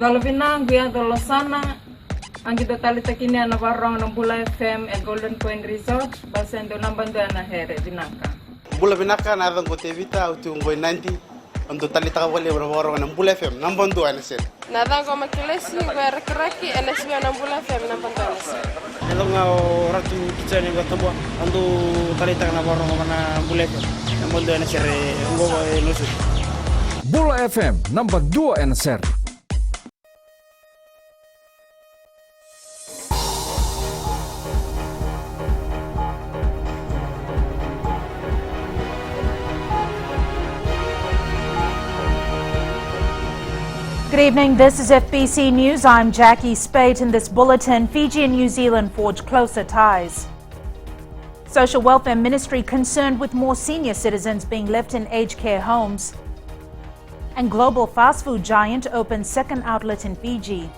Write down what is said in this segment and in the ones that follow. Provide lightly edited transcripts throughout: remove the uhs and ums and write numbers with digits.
Galavina, Guia Dolosana, Angita Talitakini and Navarro and Bula FM and Golden Point Resort, Basendo Nambandana Here, Vinaka. Bula Vinaka, Navan Gotevita, Utungwe 90, and the Talita Wale and Bula FM, Nambandu and said. Nadango Makilesi, where Kraki and Lesbian and Bula FM, Nambandanas. Hello, Ratu Kitchen in Gatobo, and do Talita Navarro and Bula FM, and Mulder and Sherry, Bula FM, number 2 and Ser. Good evening, this is FBC News. I'm Jackie Spate. In this bulletin, Fiji and New Zealand forge closer ties. Social Welfare Ministry concerned with more senior citizens being left in aged care homes. And global fast food giant opens second outlet in Fiji.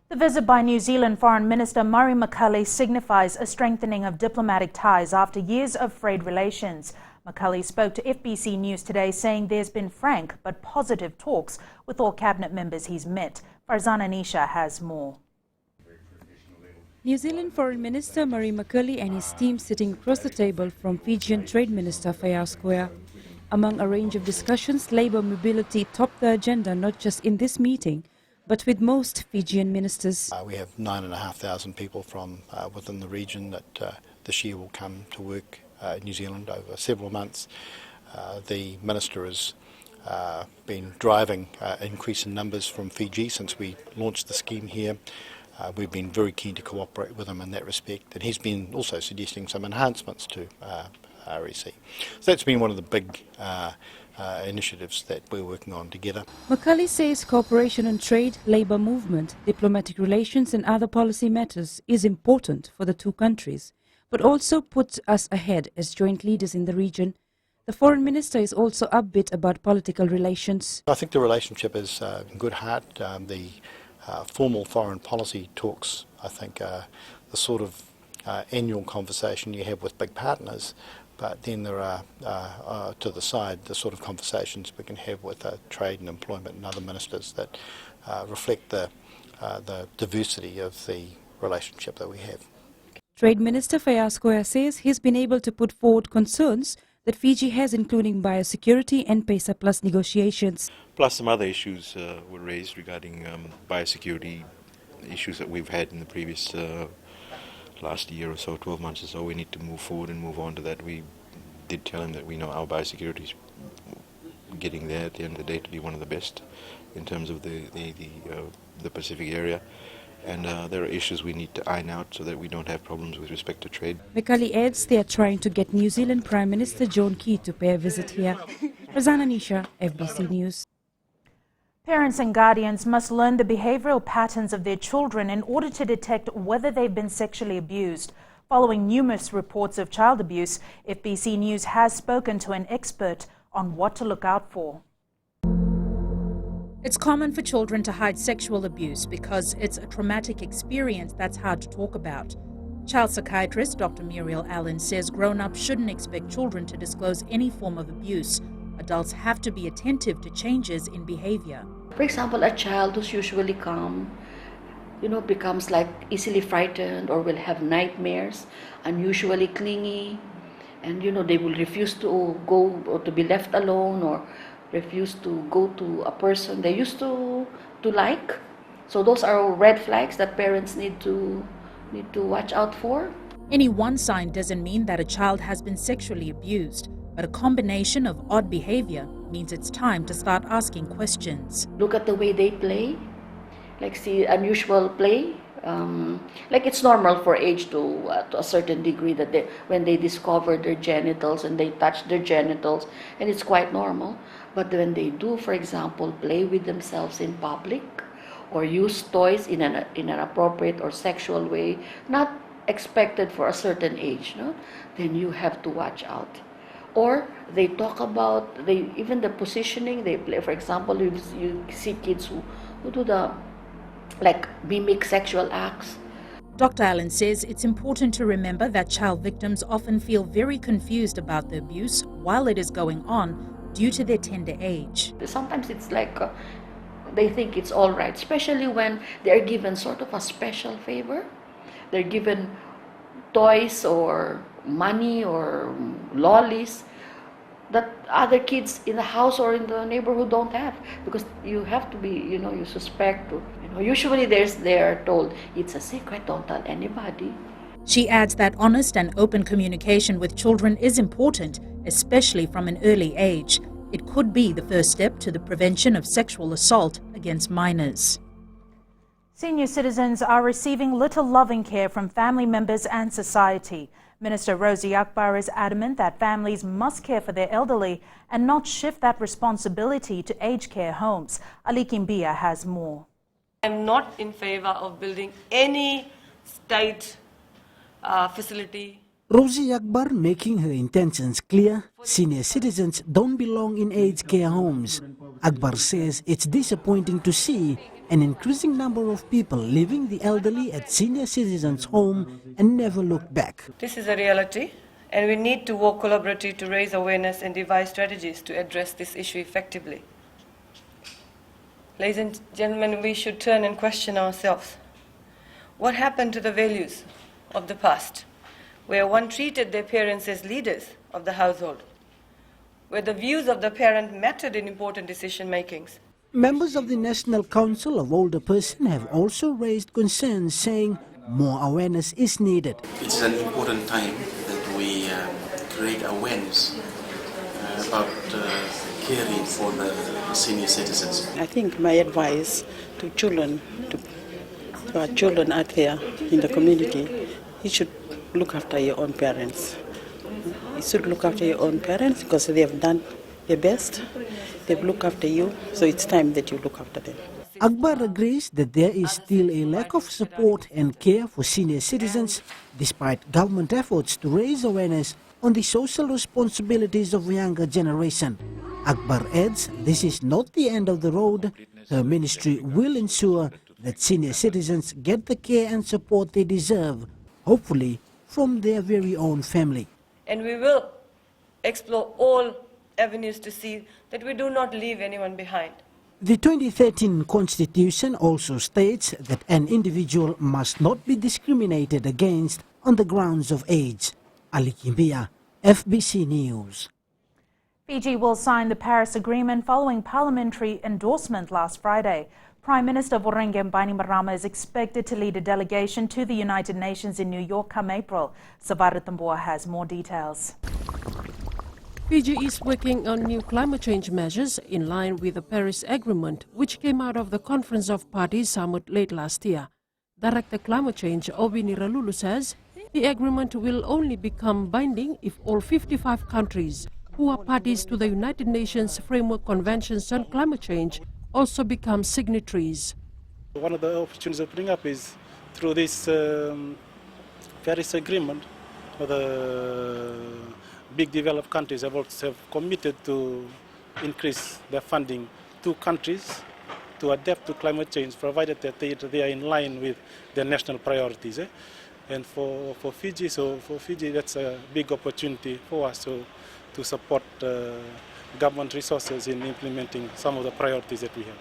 The visit by New Zealand Foreign Minister Murray McCully signifies a strengthening of diplomatic ties after years of frayed relations. McCully spoke to FBC News today saying there's been frank but positive talks with all cabinet members he's met. Farzana Nisha has more. New Zealand Foreign Minister Murray McCully and his team sitting across the table from Fijian Trade Minister Fbctv. Among a range of discussions, labour mobility topped the agenda not just in this meeting, but with most Fijian ministers. We have 9,500 people from within the region that this year will come to work in New Zealand over several months. The minister has been driving increase in numbers from Fiji since we launched the scheme here. We've been very keen to cooperate with him in that respect, and he's been also suggesting some enhancements to REC. So that's been one of the big initiatives that we're working on together. McCully says cooperation on trade, labour movement, diplomatic relations and other policy matters is important for the two countries, but also puts us ahead as joint leaders in the region. The Foreign Minister is also upbeat about political relations. I think the relationship is in good heart. The formal foreign policy talks, I think, the sort of annual conversation you have with big partners. But then there are, to the side, the sort of conversations we can have with trade and employment and other ministers that reflect the diversity of the relationship that we have. Trade Minister Fbctv says he's been able to put forward concerns that Fiji has, including biosecurity and PESA Plus negotiations. Plus some other issues were raised regarding biosecurity issues that we've had in the previous last year or so, 12 months or so. We need to move forward and move on to that. We did tell him that we know our biosecurity is getting there at the end of the day to be one of the best in terms of the Pacific area. And there are issues we need to iron out so that we don't have problems with respect to trade. McCully adds they are trying to get New Zealand Prime Minister John Key to pay a visit here. Farzana Nisha, FBC News. Parents and guardians must learn the behavioral patterns of their children in order to detect whether they've been sexually abused. Following numerous reports of child abuse, FBC News has spoken to an expert on what to look out for. It's common for children to hide sexual abuse because it's a traumatic experience that's hard to talk about. Child psychiatrist Dr. Muriel Allen says grown-ups shouldn't expect children to disclose any form of abuse. Adults have to be attentive to changes in behavior. For example, a child who's usually calm, becomes like easily frightened or will have nightmares, unusually clingy, and they will refuse to go or to be left alone or refuse to go to a person they used to like. So those are red flags that parents need to watch out for. Any one sign doesn't mean that a child has been sexually abused, but a combination of odd behavior means it's time to start asking questions. Look at the way they play, like see unusual play. Like it's normal for age to a certain degree that when they discover their genitals and they touch their genitals, and it's quite normal. But when they do, for example, play with themselves in public or use toys in an inappropriate or sexual way, not expected for a certain age, then you have to watch out. Or they talk about even the positioning they play. For example, you see kids who do the mimic sexual acts. Dr. Allen says it's important to remember that child victims often feel very confused about the abuse while it is going on due to their tender age. Sometimes it's like they think it's all right, especially when they're given sort of a special favor. They're given toys or money or lollies that other kids in the house or in the neighborhood don't have, because you have to be, you suspect. Usually they're told, it's a secret, don't tell anybody. She adds that honest and open communication with children is important, especially from an early age. It could be the first step to the prevention of sexual assault against minors. Senior citizens are receiving little loving care from family members and society. Minister Rosie Akbar is adamant that families must care for their elderly and not shift that responsibility to aged care homes. Ali Kimbia has more. I'm not in favor of building any state facility. Rosie Akbar making her intentions clear. Senior citizens don't belong in aged care homes. Akbar says it's disappointing to see an increasing number of people leaving the elderly at senior citizens' home and never look back. This is a reality, and we need to work collaboratively to raise awareness and devise strategies to address this issue effectively. Ladies and gentlemen, we should turn and question ourselves. What happened to the values of the past, where one treated their parents as leaders of the household, where the views of the parent mattered in important decision makings? Members of the National Council of Older Persons have also raised concerns, saying more awareness is needed. It's an important time that we create awareness about caring for the senior citizens. I think my advice to children, to our children out there in the community, you should look after your own parents. You should look after your own parents because they have done their best. They've looked after you, so it's time that you look after them. Akbar agrees that there is still a lack of support and care for senior citizens, despite government efforts to raise awareness on the social responsibilities of the younger generation. Akbar adds this is not the end of the road. Her ministry will ensure that senior citizens get the care and support they deserve, hopefully from their very own family. And we will explore all avenues to see that we do not leave anyone behind. The 2013 Constitution also states that an individual must not be discriminated against on the grounds of age. Ali Kimbia, FBC News. Fiji will sign the Paris Agreement following parliamentary endorsement last Friday. Prime Minister Voreqe Bainimarama is expected to lead a delegation to the United Nations in New York come April. Savara Tamboa has more details. Fiji is working on new climate change measures in line with the Paris Agreement, which came out of the Conference of Parties summit late last year. Director Climate Change Obini Ralulu says the agreement will only become binding if all 55 countries who are parties to the United Nations Framework Conventions on Climate Change also become signatories. One of the opportunities opening up is through this Paris Agreement. The big developed countries have committed to increase their funding to countries to adapt to climate change, provided that they are in line with their national priorities. And for Fiji, that's a big opportunity for us to support government resources in implementing some of the priorities that we have.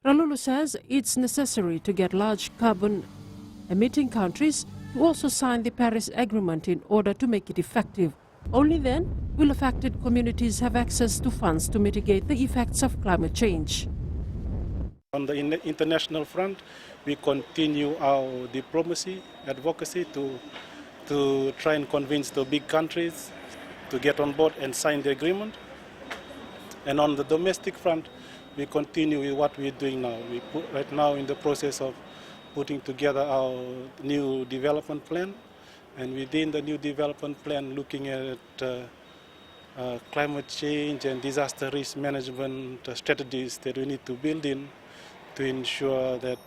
Ralulu says it's necessary to get large carbon-emitting countries to also sign the Paris Agreement in order to make it effective. Only then will affected communities have access to funds to mitigate the effects of climate change. On the international front, we continue our diplomacy, advocacy to try and convince the big countries to get on board and sign the agreement. And on the domestic front, we continue with what we're doing now. Right now in the process of putting together our new development plan, and within the new development plan looking at climate change and disaster risk management strategies that we need to build in to ensure that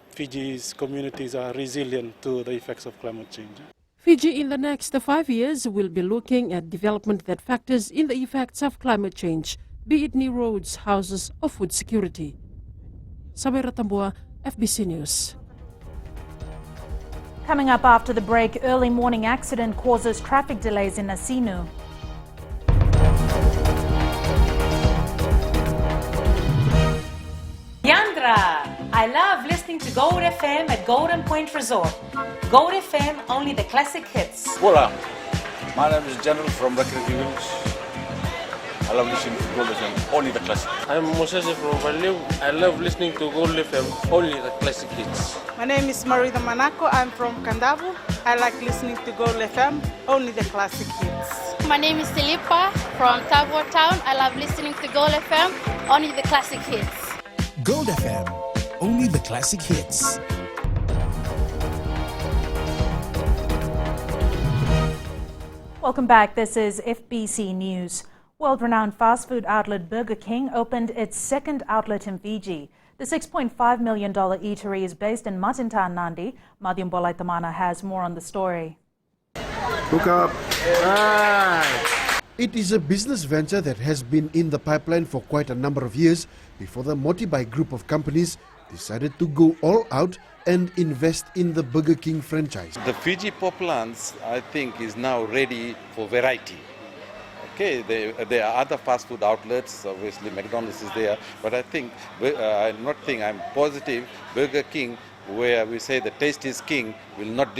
Fiji's communities are resilient to the effects of climate change. Fiji in the next 5 years will be looking at development that factors in the effects of climate change, be it new roads, houses or food security. Sabera Tambua, FBC News. Coming up after the break, early morning accident causes traffic delays in Nasinu. Yandra, I love listening to Gold FM at Golden Point Resort. Gold FM, only the classic hits. Hola, my name is General from Recreative Village. I love listening to Gold FM, only the classic. I'm Moses from Valeu. I love listening to Gold FM, only the classic hits. My name is Marida Manako. I'm from Kandavu. I like listening to Gold FM, only the classic hits. My name is Tilipa from Tavor Town. I love listening to Gold FM, only the classic hits. Gold FM, only the classic hits. Welcome back. This is FBC News. World-renowned fast food outlet Burger King opened its second outlet in Fiji. The $6.5 million eatery is based in Matintan, Nandi. Madhyam Bolaitamana has more on the story. Hook up. It is a business venture that has been in the pipeline for quite a number of years before the Motibai group of companies decided to go all out and invest in the Burger King franchise. The Fiji populace, I think, is now ready for variety. Okay, there are other fast food outlets, obviously McDonald's is there, but I think, I'm positive, Burger King, where we say the taste is king, will not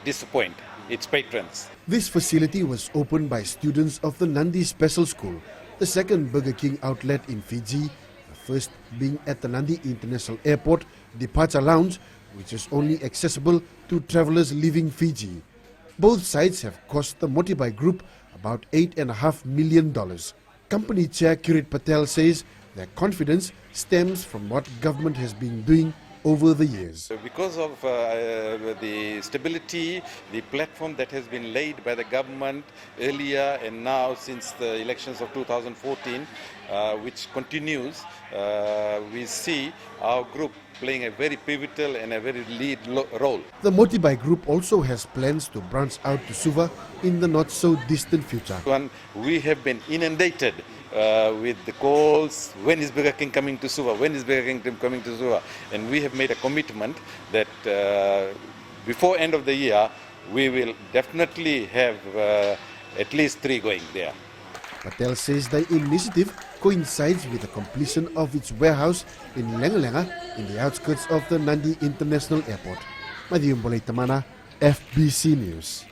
disappoint its patrons. This facility was opened by students of the Nandi Special School, the second Burger King outlet in Fiji, the first being at the Nandi International Airport Departure Lounge, which is only accessible to travelers leaving Fiji. Both sites have cost the Motibai Group about $8.5 million. Company Chair Kirit Patel says their confidence stems from what government has been doing over the years. Because of the stability, the platform that has been laid by the government earlier and now since the elections of 2014, which continues, we see our group playing a very pivotal and a very lead role. The Motibai Group also has plans to branch out to Suva in the not so distant future. We have been inundated with the calls, when is Burger King coming to Suva, when is Burger King coming to Suva, and we have made a commitment that before end of the year we will definitely have at least 3 going there. Patel says the initiative coincides with the completion of its warehouse in Lengalenga in the outskirts of the Nandi International Airport. Madhyam Bolaitamana, FBC News.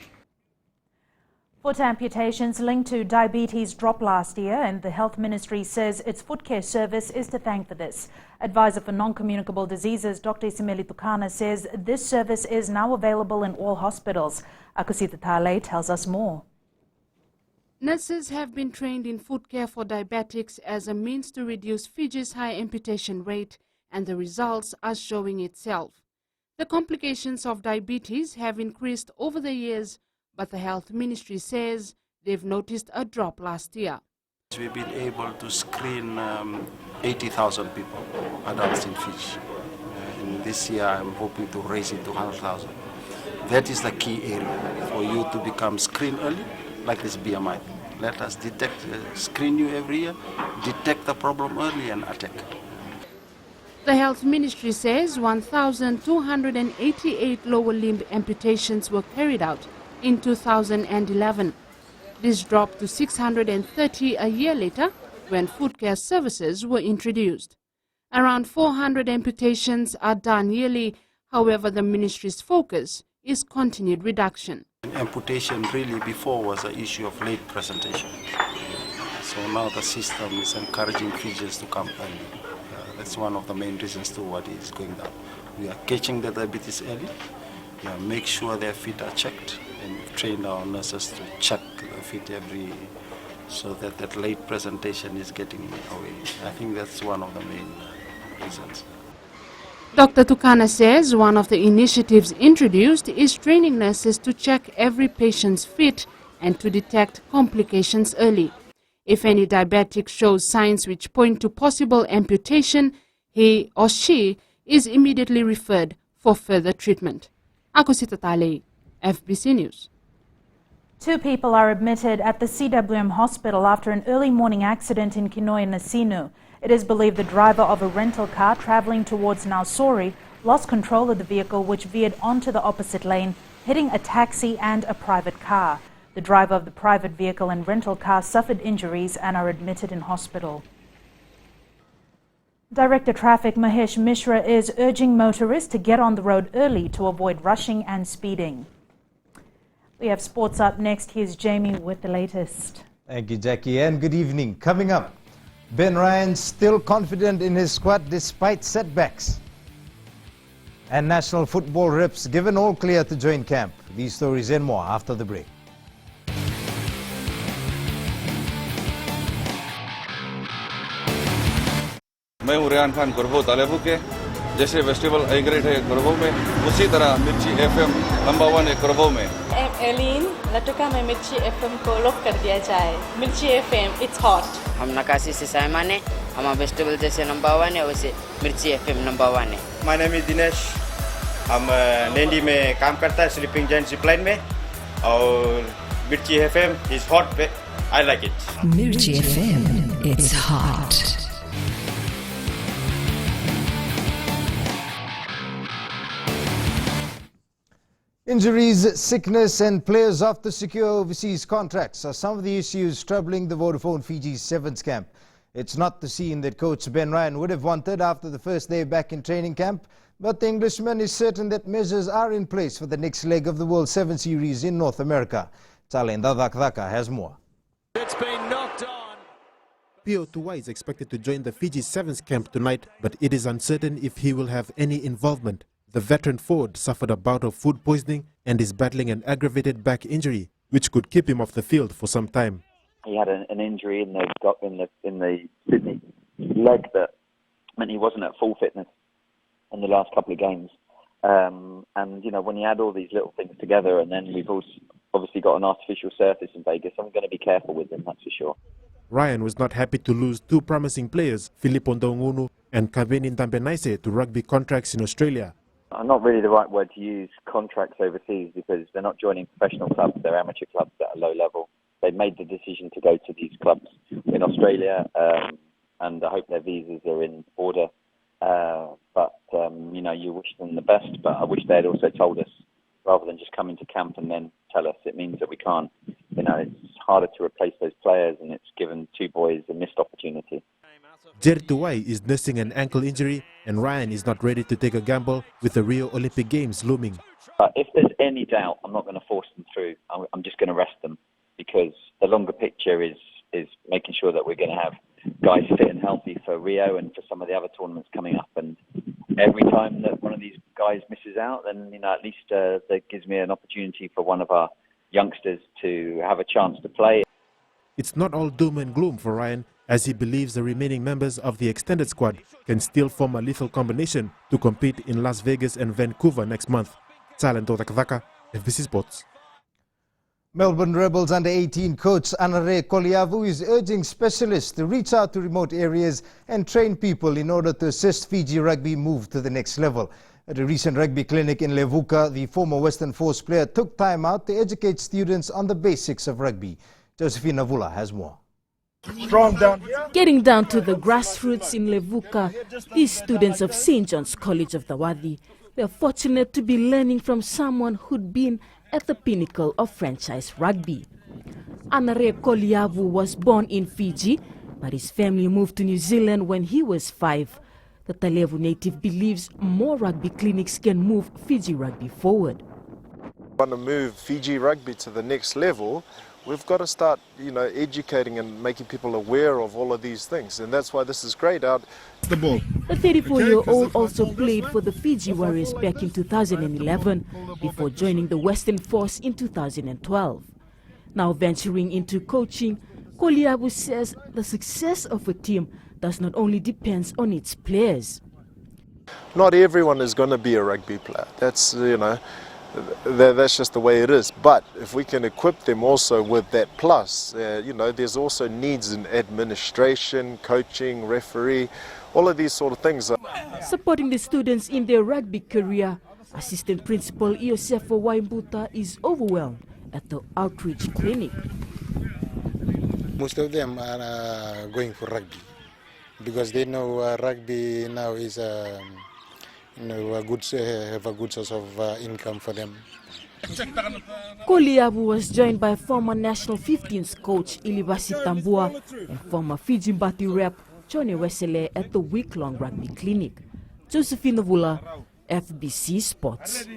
Foot amputations linked to diabetes dropped last year, and the Health Ministry says its foot care service is to thank for this. Advisor for non-communicable diseases, Dr. Isimeli Tukana, says this service is now available in all hospitals. Akusita Tale tells us more. Nurses have been trained in foot care for diabetics as a means to reduce Fiji's high amputation rate, and the results are showing itself. The complications of diabetes have increased over the years, but the Health Ministry says they've noticed a drop last year. We've been able to screen 80,000 people, adults in Fiji. And this year I'm hoping to raise it to 100,000. That is the key area for you to become screened early, like this BMI. Let us screen you every year, detect the problem early and attack. The Health Ministry says 1,288 lower limb amputations were carried out in 2011. This dropped to 630 a year later when foot care services were introduced. Around 400 amputations are done yearly. However, the ministry's focus is continued reduction. Amputation really before was an issue of late presentation. So now the system is encouraging Fijians to come early. That's one of the main reasons to what is going down. We are catching the diabetes early. We make sure their feet are checked, and we've trained our nurses to check the feet so that late presentation is getting away. I think that's one of the main reasons. Dr. Tukana says one of the initiatives introduced is training nurses to check every patient's feet and to detect complications early. If any diabetic shows signs which point to possible amputation, he or she is immediately referred for further treatment. Akusita Tale, FBC News. 2 people are admitted at the CWM hospital after an early morning accident in Kinoy, Nasinu. It is believed the driver of a rental car travelling towards Nausori lost control of the vehicle which veered onto the opposite lane, hitting a taxi and a private car. The driver of the private vehicle and rental car suffered injuries and are admitted in hospital. Director Traffic Mahesh Mishra is urging motorists to get on the road early to avoid rushing and speeding. We have sports up next. Here's Jamie with the latest. Thank you, Jackie, and good evening. Coming up, Ben Ryan still confident in his squad despite setbacks. And national football reps given all clear to join camp. These stories and more after the break. मैं हूँ रेहान खान गुरबो तालेबू के जैसे festival A grade है गुरबो में उसी तरह मिर्ची FM number 1 है गुरबो में एलिन लटका में मिर्ची एफएम को लॉक कर दिया जाए मिर्ची एफएम इट्स हॉट हम नकाशी से साइमान है हमारा फेस्टिवल जैसे नंबर 1 है वैसे मिर्ची एफएम नंबर 1 है माय नेम इज दिनेश हम नैंडी में काम करता है स्लीपिंग जायंट जिपलाइन में और Mirchi FM is hot I like it Mirchi FM it's hot Injuries, sickness and players off to secure overseas contracts are some of the issues troubling the Vodafone Fiji's Sevens camp. It's not the scene that coach Ben Ryan would have wanted after the first day back in training camp, but the Englishman is certain that measures are in place for the next leg of the World 7 Series in North America. Talenda Dhaka has more. It's been knocked on. Pio Tuwai is expected to join the Fiji Sevens camp tonight, but it is uncertain if he will have any involvement. The veteran forward suffered a bout of food poisoning and is battling an aggravated back injury, which could keep him off the field for some time. He had an injury in the Sydney leg that meant he wasn't at full fitness in the last couple of games. And you know, when you add all these little things together, and then we've also obviously got an artificial surface in Vegas, I'm going to be careful with him, that's for sure. Ryan was not happy to lose two promising players, Filippo Ndongunu and Kaveni Ndambenaise, to rugby contracts in Australia. Not really the right word to use, contracts overseas, because they're not joining professional clubs, they're amateur clubs at a low level. They've made the decision to go to these clubs in Australia, and I hope their visas are in order. You know, you wish them the best, but I wish they'd also told us, rather than just coming to camp and then tell us. It means that we can't, you know, it's harder to replace those players, and it's given two boys a missed opportunity. Jer Tuwai is nursing an ankle injury, and Ryan is not ready to take a gamble with the Rio Olympic Games looming. If there's any doubt, I'm not going to force them through. I'm just going to rest them, because the longer picture is making sure that we're going to have guys fit and healthy for Rio and for some of the other tournaments coming up. And every time that one of these guys misses out, then, you know, at least that gives me an opportunity for one of our youngsters to have a chance to play. It's not all doom and gloom for Ryan, as he believes the remaining members of the extended squad can still form a lethal combination to compete in Las Vegas and Vancouver next month. Talento Takavaka, FBC Sports. Melbourne Rebels under-18 coach Anare Koliavu is urging specialists to reach out to remote areas and train people in order to assist Fiji rugby move to the next level. At a recent rugby clinic in Levuka, the former Western Force player took time out to educate students on the basics of rugby. Josephine Navula has more. Strong down here. Getting down to the grassroots in Levuka, these students of St. John's College of Tawadi were fortunate to be learning from someone who'd been at the pinnacle of franchise rugby. Anare Koliavu was born in Fiji, but his family moved to New Zealand when he was 5. The Talevu native believes more rugby clinics can move Fiji rugby forward. Want to move Fiji rugby to the next level, we've got to start, you know, educating and making people aware of all of these things, and that's why this is great. The ball. The 34-year-old also played for the Fiji Warriors back in 2011 before joining the Western Force in 2012. Now venturing into coaching, Koliavu says the success of a team does not only depend on its players. Not everyone is going to be a rugby player. That's, you know, that's just the way it is. But if we can equip them also with that plus, you know, there's also needs in administration, coaching, referee, all of these sort of things. Supporting the students in their rugby career, Assistant Principal Iosefo Waimbuta is overwhelmed at the outreach clinic. Most of them are going for rugby because they know rugby now is have a good source of income for them. Koliabu was joined by former national 15s coach Ilibasi Tambua and former Fiji Mbati rep Johnny Wesele at the week-long rugby clinic. Josephine Vula, FBC Sports.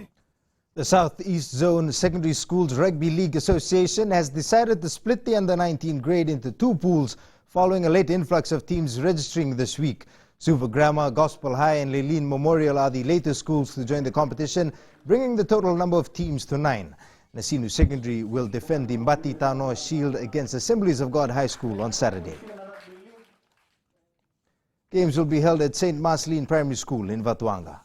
The Southeast Zone Secondary Schools Rugby League Association has decided to split the under-19 grade into two pools following a late influx of teams registering this week. Suva Grammar, Gospel High and Leline Memorial are the latest schools to join the competition, bringing the total number of teams to 9. Nasinu Secondary will defend the Mbati Tano Shield against Assemblies of God High School on Saturday. Games will be held at St. Marceline Primary School in Vatuanga.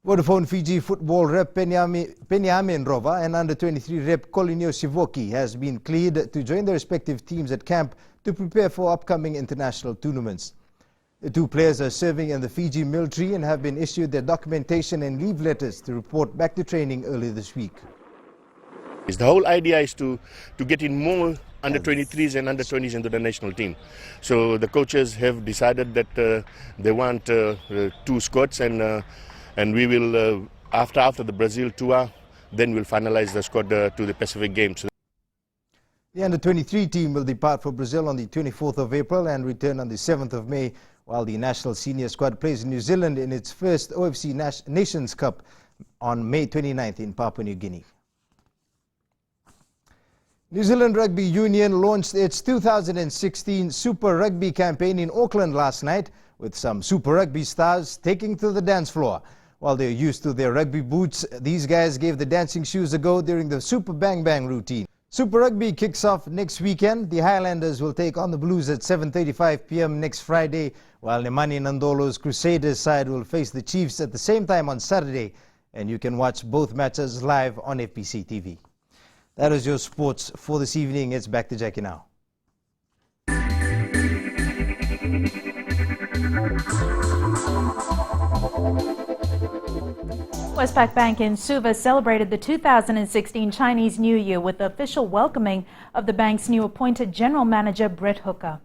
Vodafone Fiji football rep Penyame Rova and under-23 rep Colinio Sivoki has been cleared to join their respective teams at camp to prepare for upcoming international tournaments. The two players are serving in the Fiji military and have been issued their documentation and leave letters to report back to training earlier this week. The whole idea is to get in more under-23s and under-20s into the national team. So the coaches have decided that they want 2 squads and we will, after the Brazil tour, then we'll finalize the squad to the Pacific Games. The under-23 team will depart for Brazil on the 24th of April and return on the 7th of May, while the national senior squad plays in New Zealand in its first OFC Nations Cup on May 29th in Papua New Guinea. New Zealand Rugby Union launched its 2016 Super Rugby campaign in Auckland last night, with some Super Rugby stars taking to the dance floor. While they're used to their rugby boots, these guys gave the dancing shoes a go during the Super Bang Bang routine. Super Rugby kicks off next weekend. The Highlanders will take on the Blues at 7:35 p.m. next Friday, while Nemani Nandolo's Crusaders side will face the Chiefs at the same time on Saturday. And you can watch both matches live on Fbctv. That is your sports for this evening. It's back to Jackie now. Westpac Bank in Suva celebrated the 2016 Chinese New Year with the official welcoming of the bank's new appointed General Manager, Brett Hooker.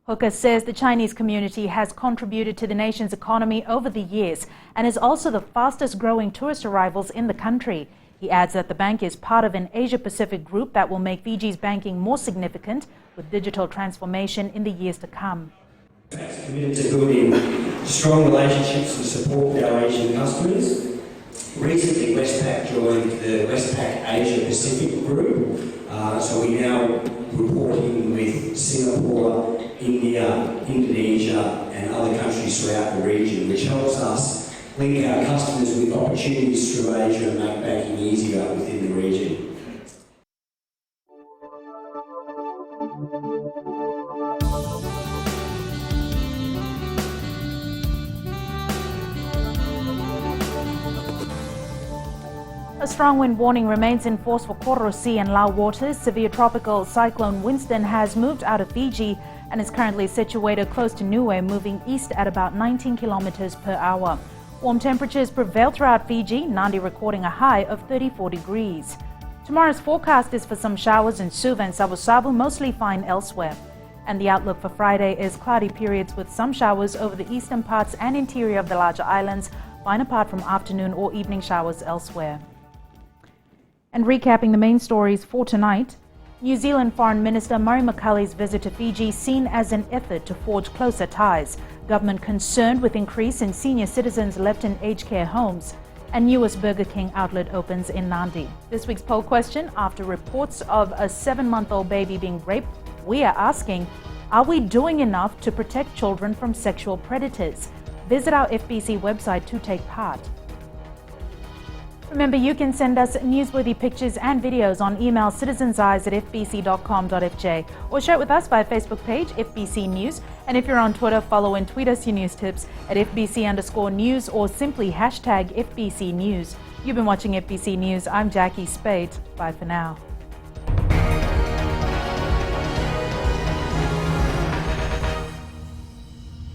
Hooker says the Chinese community has contributed to the nation's economy over the years and is also the fastest growing tourist arrivals in the country. He adds that the bank is part of an Asia-Pacific group that will make Fiji's banking more significant with digital transformation in the years to come. Committed to building strong relationships and support with our Asian customers. Recently, Westpac joined the Westpac Asia Pacific Group, so we now report in with Singapore, India, Indonesia and other countries throughout the region, which helps us link our customers with opportunities through Asia and make banking easier within the region. A strong wind warning remains in force for Kororo Sea and Lau waters. Severe tropical cyclone Winston has moved out of Fiji and is currently situated close to Niue, moving east at about 19 kilometers per hour. Warm temperatures prevail throughout Fiji, Nadi recording a high of 34 degrees. Tomorrow's forecast is for some showers in Suva and Savu, mostly fine elsewhere. And the outlook for Friday is cloudy periods with some showers over the eastern parts and interior of the larger islands, fine apart from afternoon or evening showers elsewhere. And recapping the main stories for tonight, New Zealand Foreign Minister Murray McCully's visit to Fiji seen as an effort to forge closer ties. Government concerned with increase in senior citizens left in aged care homes. And newest Burger King outlet opens in Nandi. This week's poll question, after reports of a 7-month-old baby being raped, we are asking, are we doing enough to protect children from sexual predators? Visit our FBC website to take part. Remember, you can send us newsworthy pictures and videos on email citizenseyes@fbc.com.fj or share it with us via Facebook page, FBC News. And if you're on Twitter, follow and tweet us your news tips at FBC_news or simply #FBC News. You've been watching FBC News. I'm Jackie Spade. Bye for now.